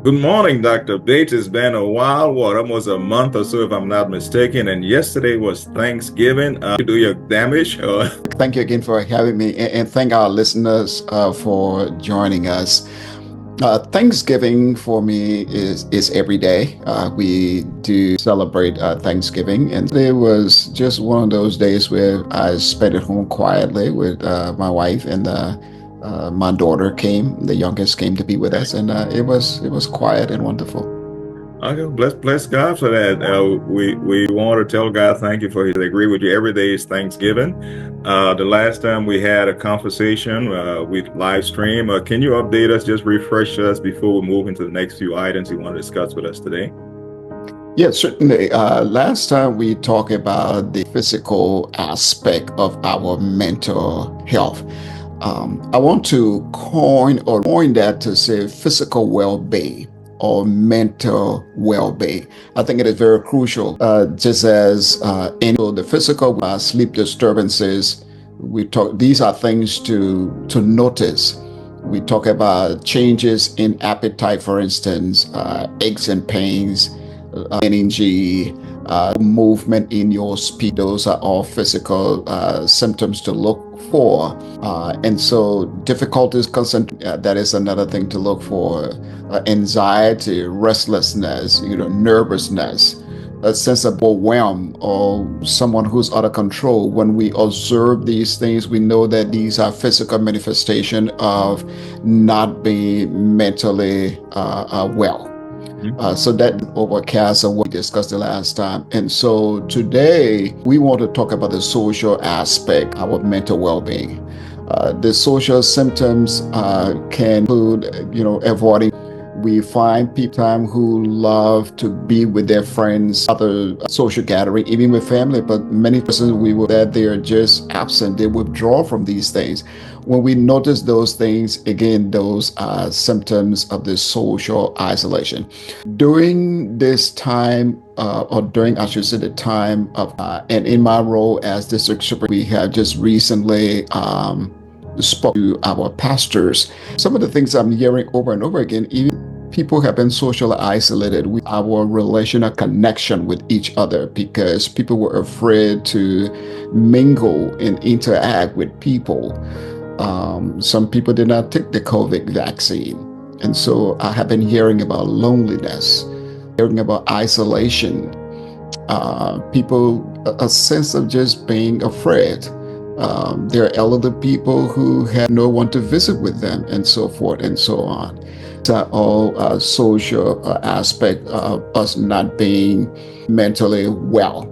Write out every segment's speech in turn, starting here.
Good morning, Dr. Bates. It's been a while, almost a month or so, if I'm not mistaken. And yesterday was Thanksgiving. You do your damage. Thank you again for having me, and thank our listeners for joining us. Thanksgiving for me is every day. We do celebrate Thanksgiving, and it was just one of those days where I spent at home quietly with my wife, and my daughter came, the youngest came to be with us, and it was quiet and wonderful. Okay, bless God for that. We want to tell God thank you for His. I agree with you. Every day is Thanksgiving. The last time we had a conversation, with live stream. Can you update us, just refresh us before we move into the next few items you want to discuss with us today? Yes, certainly. Last time we talked about the physical aspect of our mental health. I want to coin that to say physical well-being or mental well-being. I think it is very crucial. Just as in the physical sleep disturbances, we talk. These are things to notice. We talk about changes in appetite, for instance, aches and pains, energy, movement in your speed. Those are all physical symptoms to look for. And so difficulties, that is another thing to look for. Anxiety, restlessness, nervousness, a sense of overwhelm or someone who's out of control. When we observe these things, we know that these are physical manifestation of not being mentally well. So that overcast of what we discussed the last time. And so today we want to talk about the social aspect, our mental well-being. The social symptoms can include, avoiding. We find people who love to be with their friends, other social gathering, even with family, but many persons we will that they are just absent. They withdraw from these things. When we notice those things, again, those are symptoms of the social isolation. During this time, or during, I should say, the time of, and in my role as district supervisor, we have just recently spoke to our pastors. Some of the things I'm hearing over and over again, even people have been socially isolated with our relational connection with each other because people were afraid to mingle and interact with people. Some people did not take the COVID vaccine. And so I have been hearing about loneliness, hearing about isolation, people, a sense of just being afraid. There are elderly people who have no one to visit with them, and so forth and so on. These are all social aspect of us not being mentally well.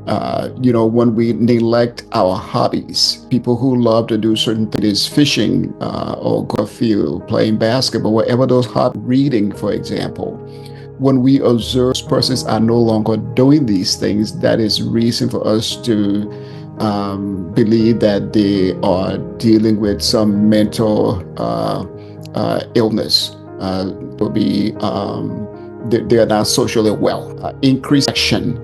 When we neglect our hobbies, people who love to do certain things, fishing, or go field, playing basketball, whatever those hobbies, reading, for example. When we observe persons are no longer doing these things, that is reason for us to believe that they are dealing with some mental illness. Will be they are not socially well. Increased action,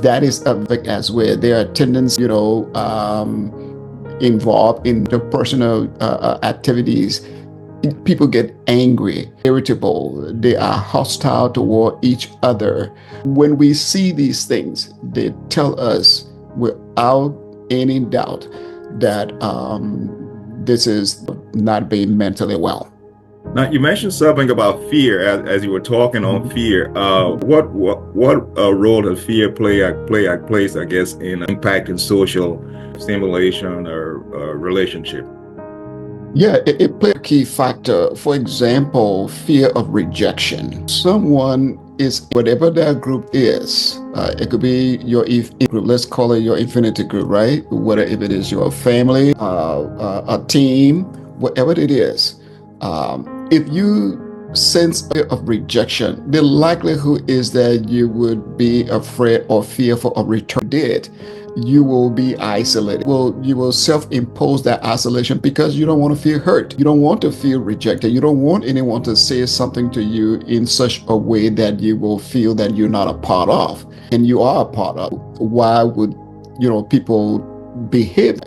that is a big as well. There are tendencies, involved in the personal activities. People get angry, irritable. They are hostile toward each other. When we see these things, they tell us without any doubt that this is not being mentally well. Now, you mentioned something about fear as you were talking on fear. What role does fear plays, I guess, in impacting social stimulation or relationship? Yeah, it plays a key factor. For example, fear of rejection. Someone is, whatever that group is, it could be your group, let's call it your infinity group, right? Whether if it is your family, a team, whatever it is. If you sense fear of rejection, the likelihood is that you would be afraid or fearful of return. You will be isolated. You will self-impose that isolation because you don't want to feel hurt. You don't want to feel rejected. You don't want anyone to say something to you in such a way that you will feel that you're not a part of, and you are a part of. Why would people behave?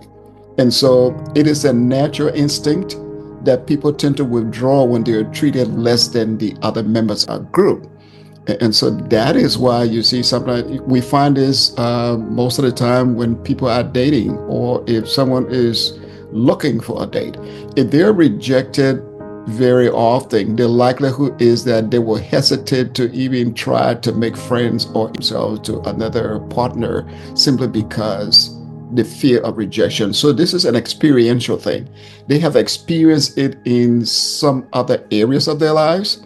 And so it is a natural instinct that people tend to withdraw when they're treated less than the other members of a group. And so that is why you see sometimes we find this most of the time when people are dating, or if someone is looking for a date. If they're rejected very often, the likelihood is that they will hesitate to even try to make friends or themselves to another partner simply because the fear of rejection. So this is an experiential thing. They have experienced it in some other areas of their lives.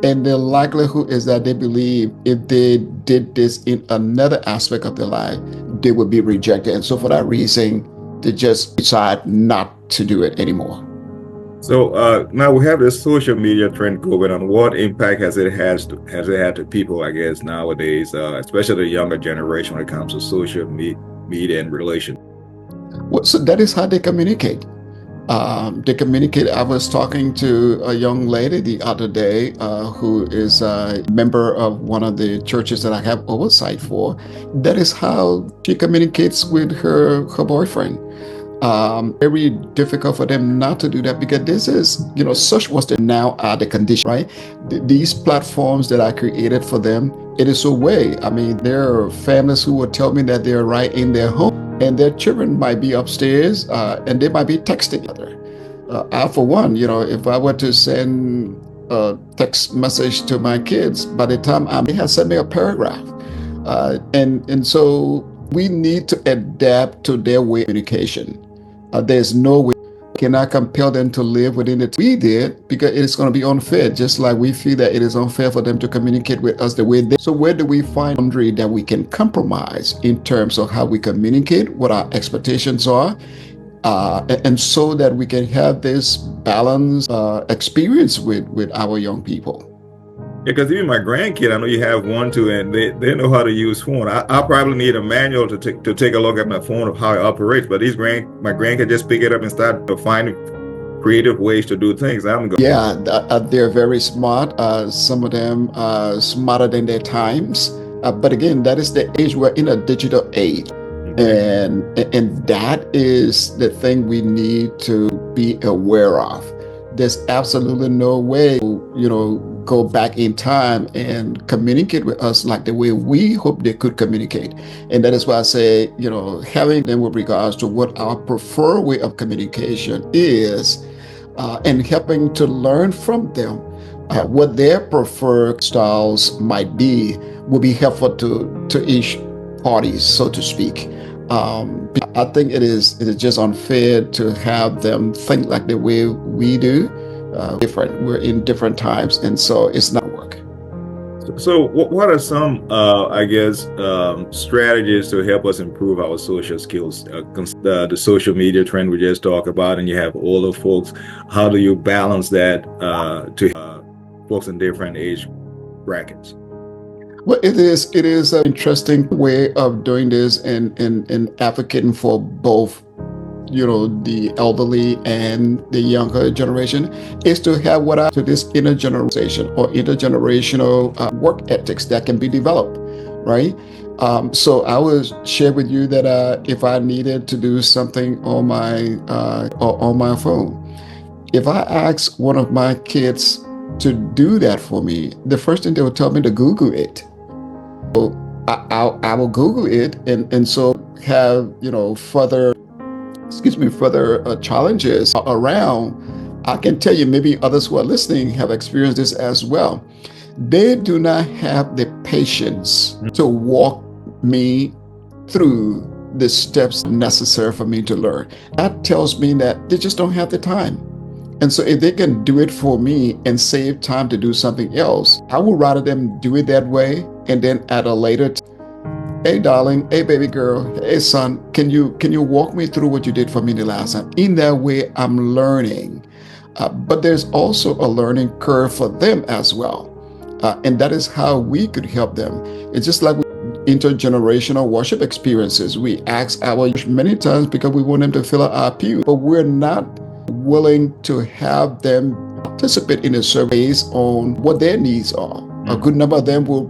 And the likelihood is that they believe if they did this in another aspect of their life, they would be rejected. And so for that reason, they just decide not to do it anymore. So now we have this social media trend going on. What impact has it had to people, I guess, nowadays, especially the younger generation when it comes to social media and relations? Well, so that is how they communicate. They communicate. I was talking to a young lady the other day who is a member of one of the churches that I have oversight for. That is how she communicates with her boyfriend. Very difficult for them not to do that because this is, such was the now are the condition, right? These platforms that I created for them, it is a way. I mean, there are families who will tell me that they're right in their home and their children might be upstairs and they might be texting each other. I, for one, if I were to send a text message to my kids, by the time they have sent me a paragraph. And so we need to adapt to their way of communication. There's no way we cannot compel them to live within it we did because it is going to be unfair, just like we feel that it is unfair for them to communicate with us the way they. So where do we find a boundary that we can compromise in terms of how we communicate, what our expectations are, and so that we can have this balanced experience with our young people? Yeah, because even my grandkid, I know you have one too, and they know how to use phone. I probably need a manual to take a look at my phone of how it operates. But my grandkid just pick it up and start to find creative ways to do things. I'm going. Yeah, they're very smart. Some of them are smarter than their times. But again, that is the age. We're in a digital age. And that is the thing we need to be aware of. There's absolutely no way, go back in time and communicate with us like the way we hope they could communicate. And that is why I say, having them with regards to what our preferred way of communication is, and helping to learn from them what their preferred styles might be will be helpful to each party, so to speak. I think it is just unfair to have them think like the way we do. Different. We're in different times, and so it's not work. So what are some, strategies to help us improve our social skills? The social media trend we just talked about, and you have older folks. How do you balance that to folks in different age brackets? Well, it is an interesting way of doing this and advocating for both, the elderly and the younger generation, is to have to this intergenerational or intergenerational work ethics that can be developed, right? So I would share with you that if I needed to do something on my phone, if I ask one of my kids to do that for me, the first thing they will tell me to Google it. So I will Google it and so have further challenges around. I can tell you, maybe others who are listening have experienced this as well. They do not have the patience to walk me through the steps necessary for me to learn. That tells me that they just don't have the time. And so if they can do it for me and save time to do something else, I would rather them do it that way, and then at a later hey darling, hey baby girl, hey son, can you walk me through what you did for me the last time? In that way, I'm learning. But there's also a learning curve for them as well. And that is how we could help them. It's just like intergenerational worship experiences. We ask our many times because we want them to fill out our pew, but we're not willing to have them participate in a survey based on what their needs are. A good number of them will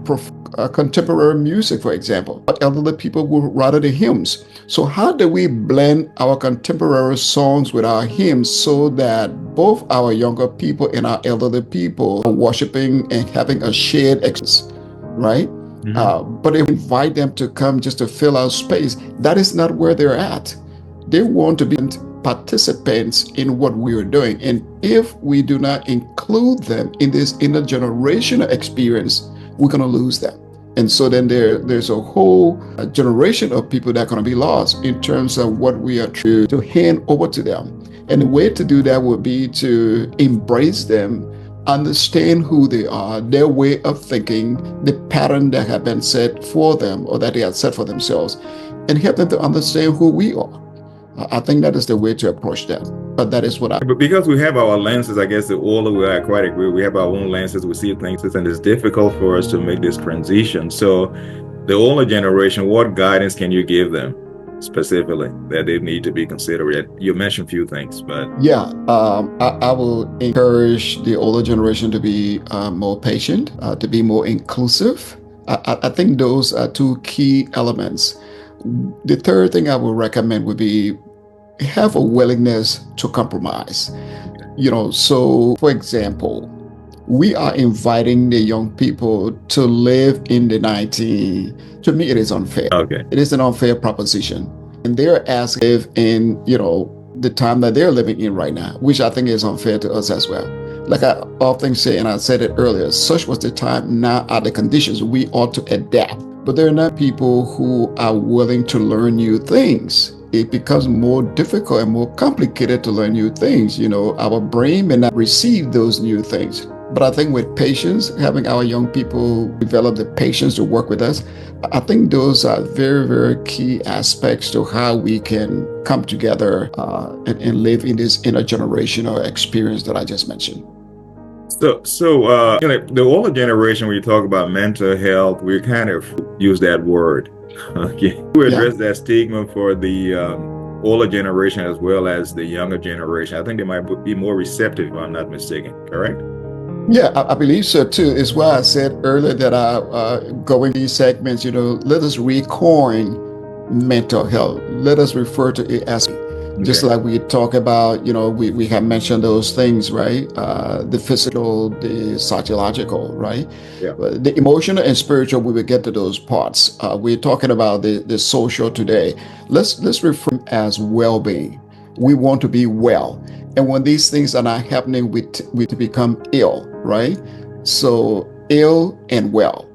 contemporary music, for example. But elderly people will rather the hymns. So how do we blend our contemporary songs with our hymns so that both our younger people and our elderly people are worshiping and having a shared experience, right? But if we invite them to come just to fill our space, that is not where they're at. They want to be participants in what we are doing. And if we do not include them in this intergenerational experience, we're going to lose them. And so then there's a whole generation of people that are going to be lost in terms of what we are trying to hand over to them. And the way to do that would be to embrace them, understand who they are, their way of thinking, the pattern that have been set for them or that they have set for themselves, and help them to understand who we are. I think that is the way to approach that. But that is what I... But because we have our lenses, I guess the older we are, I quite agree, we have our own lenses, we see things, and it's difficult for us to make this transition. So the older generation, what guidance can you give them specifically that they need to be considered? You mentioned a few things, but... Yeah, I will encourage the older generation to be more patient, to be more inclusive. I think those are two key elements. The third thing I would recommend would be have a willingness to compromise. So for example, we are inviting the young people to live in the 19... To me, it is unfair. Okay. It is an unfair proposition. And they're asking to live in, the time that they're living in right now, which I think is unfair to us as well. Like I often say, and I said it earlier, such was the time, now are the conditions. We ought to adapt. But there are not people who are willing to learn new things. It becomes more difficult and more complicated to learn new things. Our brain may not receive those new things. But I think with patience, having our young people develop the patience to work with us, I think those are very, very key aspects to how we can come together and live in this intergenerational experience that I just mentioned. So the older generation, when you talk about mental health, we kind of use that word. Okay, we address that stigma for the older generation as well as the younger generation. I think they might be more receptive, if I'm not mistaken. Correct? Yeah, I believe so too. It's why I said earlier that going these segments, let us recoin mental health. Let us refer to it as just like we talk about, we have mentioned those things, right? The physical, the psychological, right? Yeah. The emotional and spiritual, we will get to those parts. We're talking about the social today. Let's refer to it as well-being. We want to be well. And when these things are not happening, we become ill, right? So ill and well.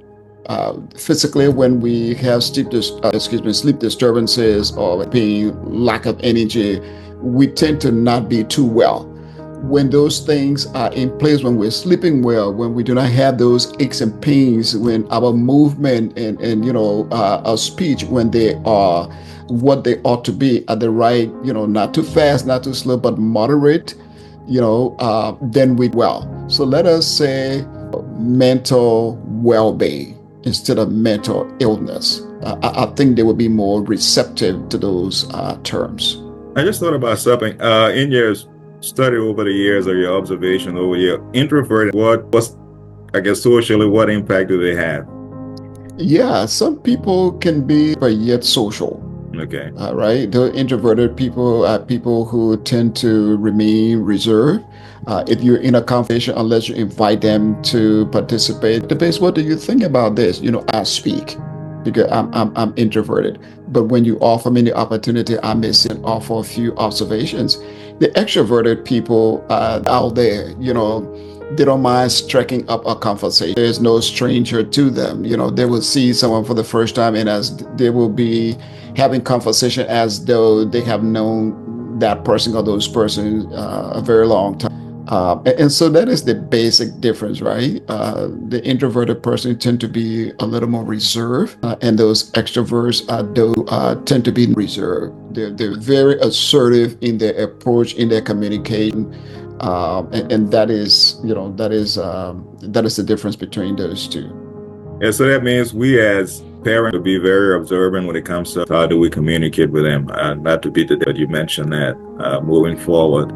Physically, when we have sleep disturbances or pain, lack of energy, we tend to not be too well. When those things are in place, when we're sleeping well, when we do not have those aches and pains, when our movement and our speech, when they are what they ought to be at the right, not too fast, not too slow, but moderate, then we well. So let us say mental well-being instead of mental illness. I think they will be more receptive to those terms. I just thought about something. In your study over the years or your observation over your introverted, socially, what impact do they have? Yeah, some people can be but yet social. Okay. Right. The introverted people are people who tend to remain reserved. If you're in a conversation, unless you invite them to participate, depends. What do you think about this? I speak because I'm introverted. But when you offer me the opportunity, I may sit and offer a few observations. The extroverted people out there, they don't mind striking up a conversation. There's no stranger to them. They will see someone for the first time, and as they will be having conversation as though they have known that person or those persons a very long time. And so that is the basic difference, right? The introverted person tend to be a little more reserved, and those extroverts tend to be reserved. They're very assertive in their approach, in their communication. And that is the difference between those two. And so that means we as parents will be very observant when it comes to how do we communicate with them. Not to be but you mentioned that moving forward.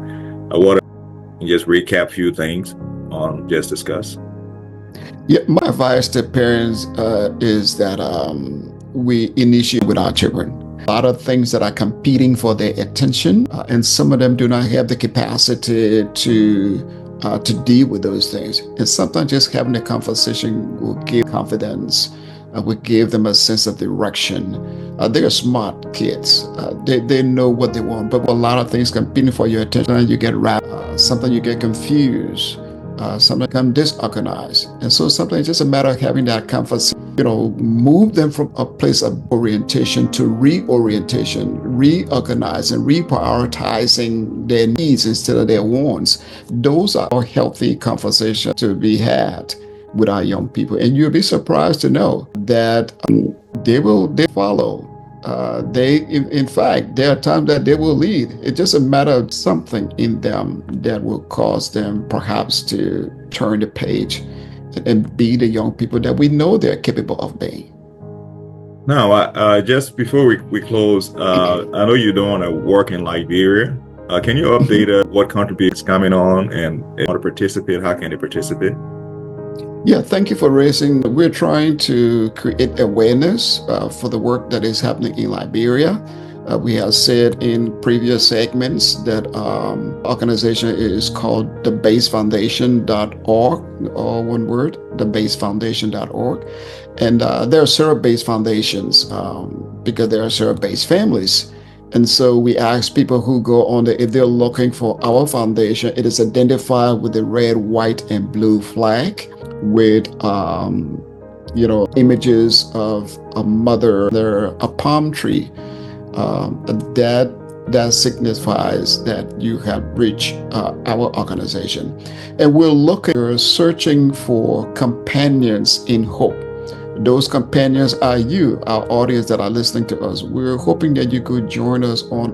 I want to just recap a few things on just discussed. Yeah, my advice to parents is that we initiate with our children. A lot of things that are competing for their attention, and some of them do not have the capacity to deal with those things. And sometimes just having a conversation will give confidence, will give them a sense of direction. They're smart kids. They know what they want, but a lot of things competing for your attention, you get wrapped. Sometimes you get confused. Sometimes become disorganized. And so sometimes it's just a matter of having that conversation, move them from a place of orientation to reorientation, reorganizing, reprioritizing their needs instead of their wants. Those are healthy conversations to be had with our young people. And you'll be surprised to know that they follow. In fact, there are times that they will lead. It's just a matter of something in them that will cause them perhaps to turn the page and be the young people that we know they're capable of being. Now, just before we close, I know you're doing a work in Liberia. Can you update us what contributions coming on, and if you want to participate, how can they participate? Yeah, thank you for raising. We're trying to create awareness for the work that is happening in Liberia. We have said in previous segments that organization is called thebasefoundation.org, all one word, thebasefoundation.org. And there are several-based foundations because there are several-based families. And so we ask people who go on there, if they're looking for our foundation, it is identified with the red, white, and blue flag with images of a mother, a palm tree. That signifies that you have reached our organization. And we're searching for companions in hope. Those companions are you, our audience that are listening to us. We're hoping that you could join us on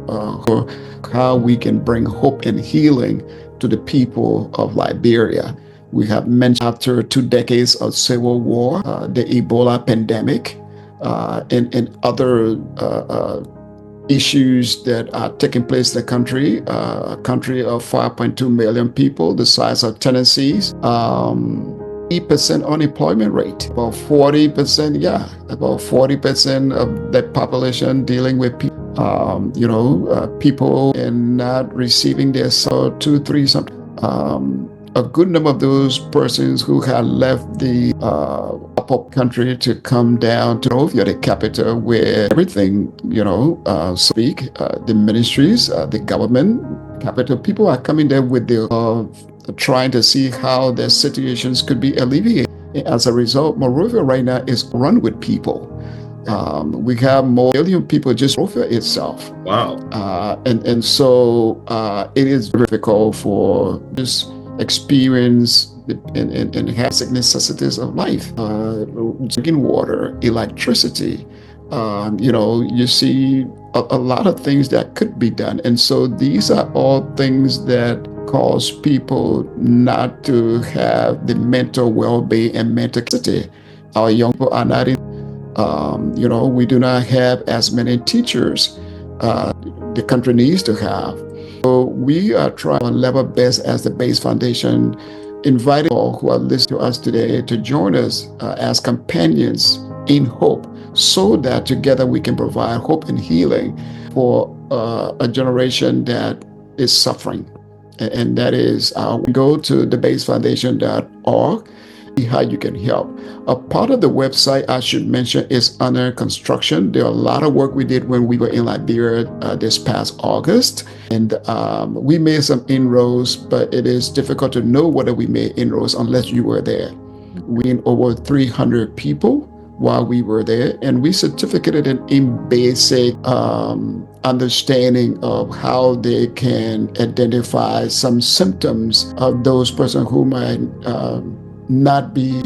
how we can bring hope and healing to the people of Liberia. We have mentioned after 2 decades of civil war, the Ebola pandemic, and other issues that are taking place in the country, a country of 5.2 million people, the size of Tennessee, 8% unemployment rate, about 40% of the population dealing with people and not receiving their 2, 3, something. A good number of those persons who had left the upper country to come down to Monrovia, the capital, where everything, the ministries, the government, capital, people are coming there with the trying to see how their situations could be alleviated. As a result, Monrovia right now is run with people. We have more million people just Monrovia itself. Wow. And so it is difficult for this experience and basic necessities of life, drinking water, electricity. You see a lot of things that could be done. And so these are all things that cause people not to have the mental well-being and mental capacity. Our young people are not in, we do not have as many teachers the country needs to have. So we are trying to level best as the Base Foundation, inviting all who are listening to us today to join us as companions in hope, so that together we can provide hope and healing for a generation that is suffering. And that is, go to thebasefoundation.org, see how you can help. A part of the website I should mention is under construction. There are a lot of work we did when we were in Liberia this past August. And we made some inroads, but it is difficult to know whether we made inroads unless you were there. We had over 300 people while we were there, and we certificated in basic understanding of how they can identify some symptoms of those persons who might not be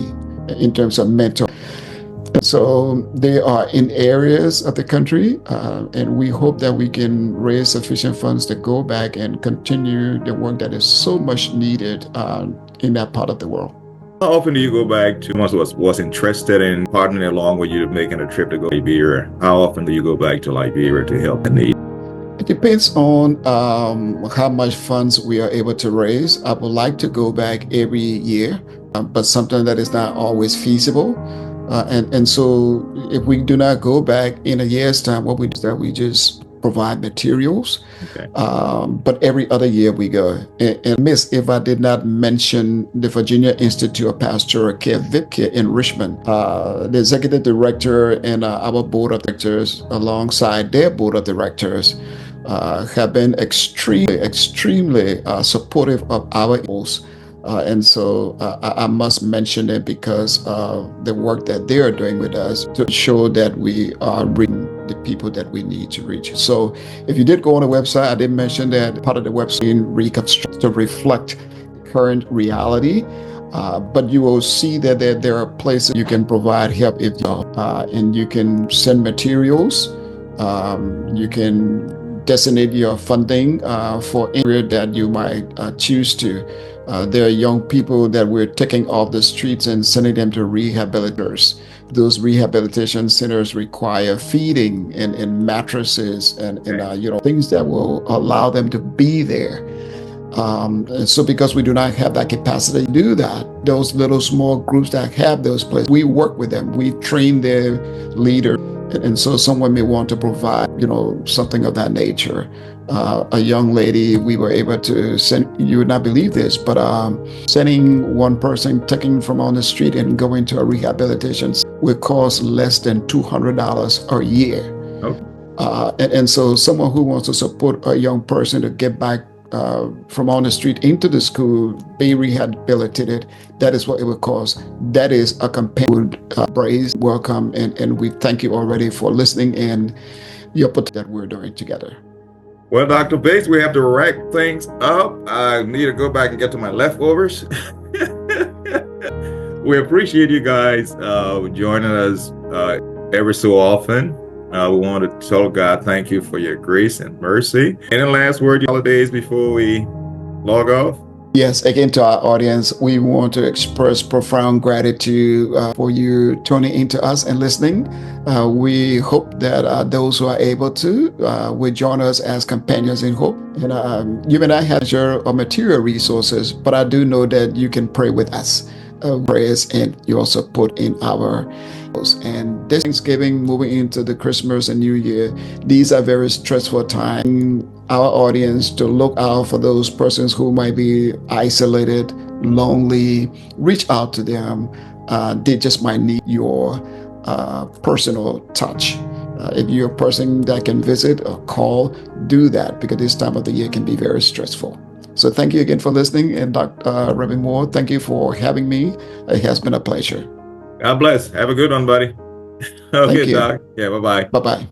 in terms of mental. So they are in areas of the country, and we hope that we can raise sufficient funds to go back and continue the work that is so much needed in that part of the world. How often do you go back to someone who was interested in partnering along with you making a trip to go to Liberia? How often do you go back to Liberia to help the need? It depends on how much funds we are able to raise. I would like to go back every year. but sometimes that is not always feasible. And so if we do not go back in a year's time, what we do is that we just provide materials. Okay. But every other year we go. And miss if I did not mention the Virginia Institute of Pastoral Care, VIPCare in Richmond. The executive director and our board of directors, alongside their board of directors, have been extremely supportive of our goals. And so I must mention it because of the work that they are doing with us to show that we are reaching the people that we need to reach. So if you did go on the website, I did mention that part of the website reconstruct to reflect current reality. But you will see that there are places you can provide help if you and you can send materials. You can designate your funding for area that you might choose to. There are young people that we're taking off the streets and sending them to rehabilitators. Those rehabilitation centers require feeding and mattresses and things that will allow them to be there. So because we do not have that capacity to do that, those little small groups that have those places, we work with them. We train their leaders. And so someone may want to provide, something of that nature. A young lady, we were able to send, you would not believe this, but sending one person taking from on the street and going to a rehabilitation would cost less than $200 a year. Okay. And so someone who wants to support a young person to get back from on the street into the school, be rehabilitated, that is what it would cost. That is a companion praise, welcome, and we thank you already for listening and your part that we're doing together. Well, Dr. Bates, we have to wrap things up. I need to go back and get to my leftovers. We appreciate you guys joining us every so often. We want to tell God thank you for your grace and mercy. Any last word, holidays, before we log off? Yes, again, to our audience, we want to express profound gratitude for you tuning into us and listening. We hope that those who are able to will join us as companions in hope. And you may not have your material resources, but I do know that you can pray with us. Prayers, and you also put in our. And this Thanksgiving, moving into the Christmas and New Year, these are very stressful times. Our audience to look out for those persons who might be isolated, lonely, reach out to them. They just might need your personal touch. If you're a person that can visit or call, do that, because this time of the year can be very stressful. So thank you again for listening. And Dr. Reverend Moore, thank you for having me. It has been a pleasure. God bless. Have a good one, buddy. Okay, Thank you. Doc. Yeah, bye-bye. Bye-bye.